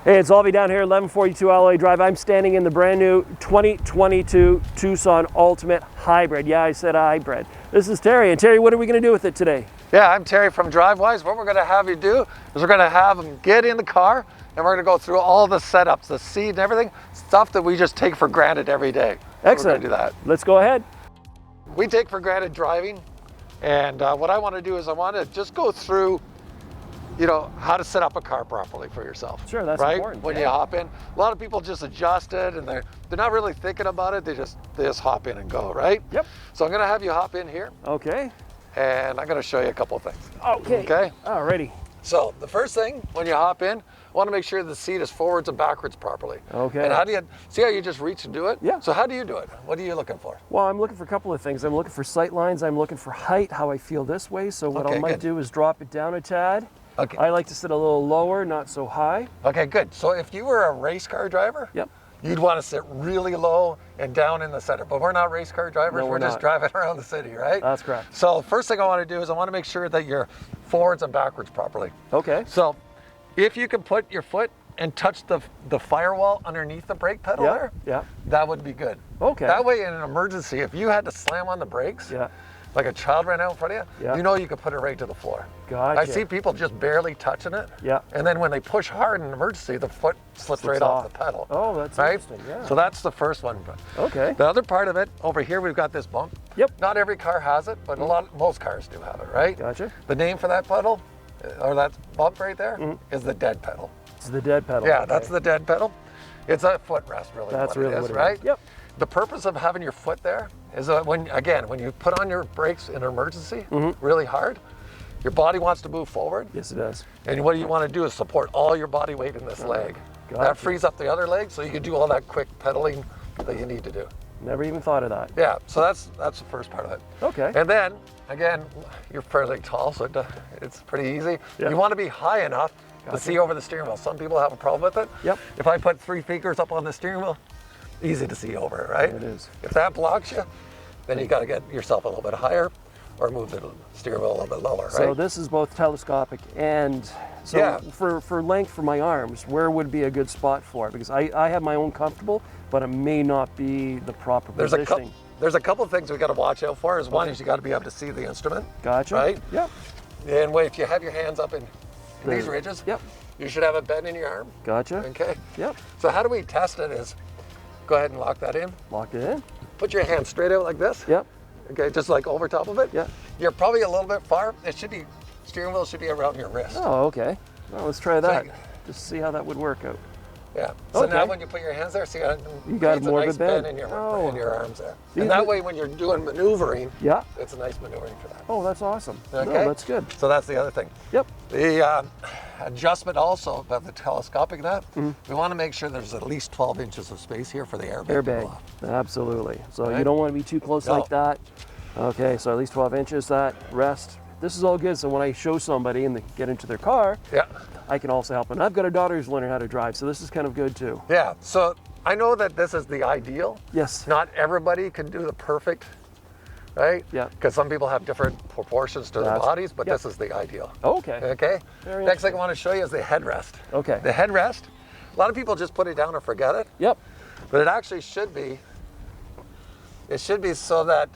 Hey, it's Alvis down here, 1142 LA Drive. I'm standing in the brand new 2022 Tucson Ultimate Hybrid. Yeah, I said hybrid. This is Terry, and Terry, what are we going to do with it today? Yeah, I'm Terry from Drivewise. What we're going to have you do is we're going to have them get in the car, and we're going to go through all the setups, the seat and everything, stuff that we just take for granted every day. Excellent. We're going to do that. Let's go ahead. We take for granted driving, and what I want to do is I want to just go through how to set up a car properly for yourself. Sure, that's right? important. When you hop in, a lot of people just adjust it and they're not really thinking about it. They just hop in and go, right? Yep. So I'm going to have you hop in here. Okay. And I'm going to show you a couple of things. Okay. Okay. Alrighty. So the first thing when you hop in, I want to make sure the seat is forwards and backwards properly. Okay. And how do you see how you just reach and do it? Yeah. So how do you do it? What are you looking for? Well, I'm looking for a couple of things. I'm looking for sight lines. I'm looking for height, how I feel this way. So what I might do is drop it down a tad. Okay. I like to sit a little lower, not so high. Okay, good. So if you were a race car driver, yep, you'd want to sit really low and down in the center. But we're not race car drivers. No, we're just driving around the city, right? That's correct. So first thing I want to do is I want to make sure that you're forwards and backwards properly. Okay. So if you can put your foot and touch the firewall underneath the brake pedal there, that would be good. Okay. That way in an emergency, if you had to slam on the brakes, like a child ran out in front of you, you know you could put it right to the floor. Gotcha. I see people just barely touching it. Yeah. And then when they push hard in an emergency, the foot slips right off the pedal. Oh, that's interesting, yeah. So that's the first one. Okay. The other part of it, over here we've got this bump. Yep. Not every car has it, but most cars do have it, right? Gotcha. The name for that pedal, or that bump right there, is the dead pedal. It's the dead pedal. Yeah, that's the dead pedal. It's a footrest, really. That's really what it is, right? Yep. The purpose of having your foot there is that when you put on your brakes in an emergency really hard, your body wants to move forward. Yes, it does. And what you want to do is support all your body weight in this leg. Gotcha. That frees up the other leg so you can do all that quick pedaling that you need to do. Never even thought of that. Yeah, so that's the first part of it. Okay. And then, again, you're fairly tall, so it's pretty easy. Yeah. You want to be high enough to see over the steering wheel. Some people have a problem with it. Yep. If I put 3 fingers up on the steering wheel, easy to see over, right? It is. If that blocks you, then you got to get yourself a little bit higher or move the steering wheel a little bit lower, right? So this is both telescopic and, so for length for my arms, where would be a good spot for it? Because I have my own comfortable, but it may not be the proper positioning. There's a couple of things we got to watch out for. One is you got to be able to see the instrument. Gotcha. Right? Yep. And if you have your hands up in these ridges, you should have a bend in your arm. Gotcha. Okay. Yep. So how do we test it is, go ahead and lock that in. Lock it in. Put your hand straight out like this. Yep. Okay, just like over top of it. Yeah. You're probably a little bit far. Steering wheel should be around your wrist. Oh, okay. Well, let's try that. Just see how that would work out. Yeah. So now when you put your hands there, see how you got it's more a nice of a bend in your arms there. And that way when you're doing maneuvering, it's a nice maneuvering for that. Oh, that's awesome. Okay. No, that's good. So that's the other thing. Yep. The adjustment also about the telescopic we want to make sure there's at least 12 inches of space here for the airbag. To go off. Absolutely. So you don't want to be too close like that. Okay, so at least 12 inches, that rest. This is all good, so when I show somebody and they get into their car, I can also help. And I've got a daughter who's learning how to drive, so this is kind of good too. Yeah, so I know that this is the ideal. Yes. Not everybody can do the perfect, right? Yeah. Because some people have different proportions to their bodies, but this is the ideal. Okay. Okay? Next thing I want to show you is the headrest. Okay. The headrest, a lot of people just put it down and forget it. Yep. But it actually should be so that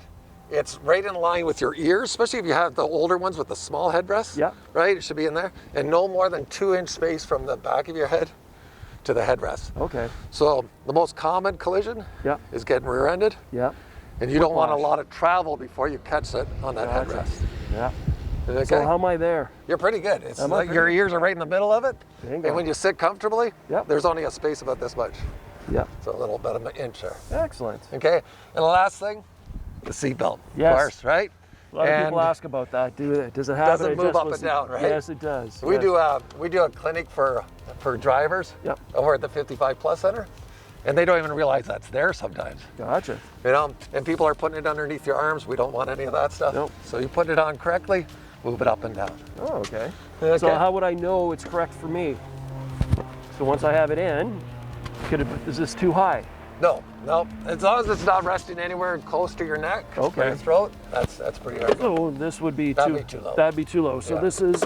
it's right in line with your ears, especially if you have the older ones with the small headrests. Yeah. Right? It should be in there. And no more than 2-inch space from the back of your head to the headrest. Okay. So the most common collision is getting rear-ended. Yeah. And you don't want a lot of travel before you catch it on that headrest. Yeah. Okay? So how am I there? You're pretty good. It's like your ears are right in the middle of it. Bingo. And when you sit comfortably, there's only a space about this much. Yeah. So a little bit of an inch there. Excellent. Okay. And the last thing, the seatbelt. Yes. Of course, right? A lot of people ask about that. Does it have does it move up and down, right? Yes, it does. We do a clinic for drivers over at the 55 Plus Center, and they don't even realize that's there sometimes. Gotcha. And people are putting it underneath your arms. We don't want any of that stuff. Nope. So you put it on correctly, move it up and down. Oh, okay. So how would I know it's correct for me? So once I have it in, is this too high? No, as long as it's not resting anywhere close to your neck or your throat, that's pretty hard. So this would be too low. That'd be too low. So this is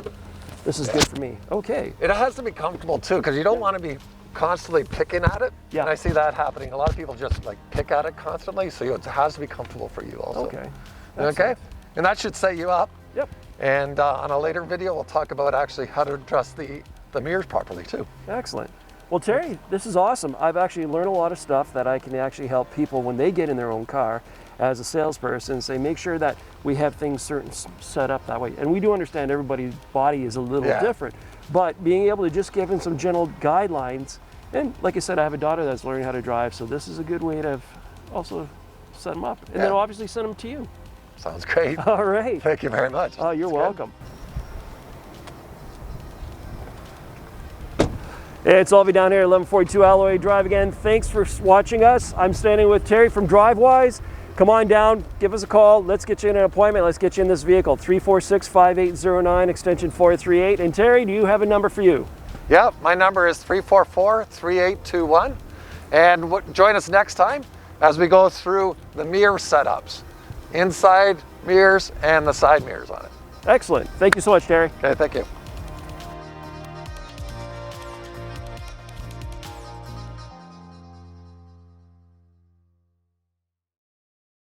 This is good for me. Okay. It has to be comfortable too, because you don't want to be constantly picking at it. Yeah. And I see that happening. A lot of people just like pick at it constantly, so it has to be comfortable for you also. Okay. Okay. And that should set you up. Yep. And on a later video, we'll talk about actually how to adjust the mirrors properly too. Excellent. Well, Terry, this is awesome. I've actually learned a lot of stuff that I can actually help people when they get in their own car as a salesperson, say make sure that we have things set up that way. And we do understand everybody's body is a little different, but being able to just give them some general guidelines. And like I said, I have a daughter that's learning how to drive, so this is a good way to also set them up. And then obviously send them to you. Sounds great. All right. Thank you very much. Oh, you're welcome. It's Alvis down here at 1142 Alloy Drive again. Thanks for watching us. I'm standing with Terry from Drivewise. Come on down, give us a call. Let's get you in an appointment. Let's get you in this vehicle. 346-5809, extension 438. And Terry, do you have a number for you? Yeah, my number is 344-3821. And join us next time as we go through the mirror setups. Inside mirrors and the side mirrors on it. Excellent. Thank you so much, Terry. Okay, thank you.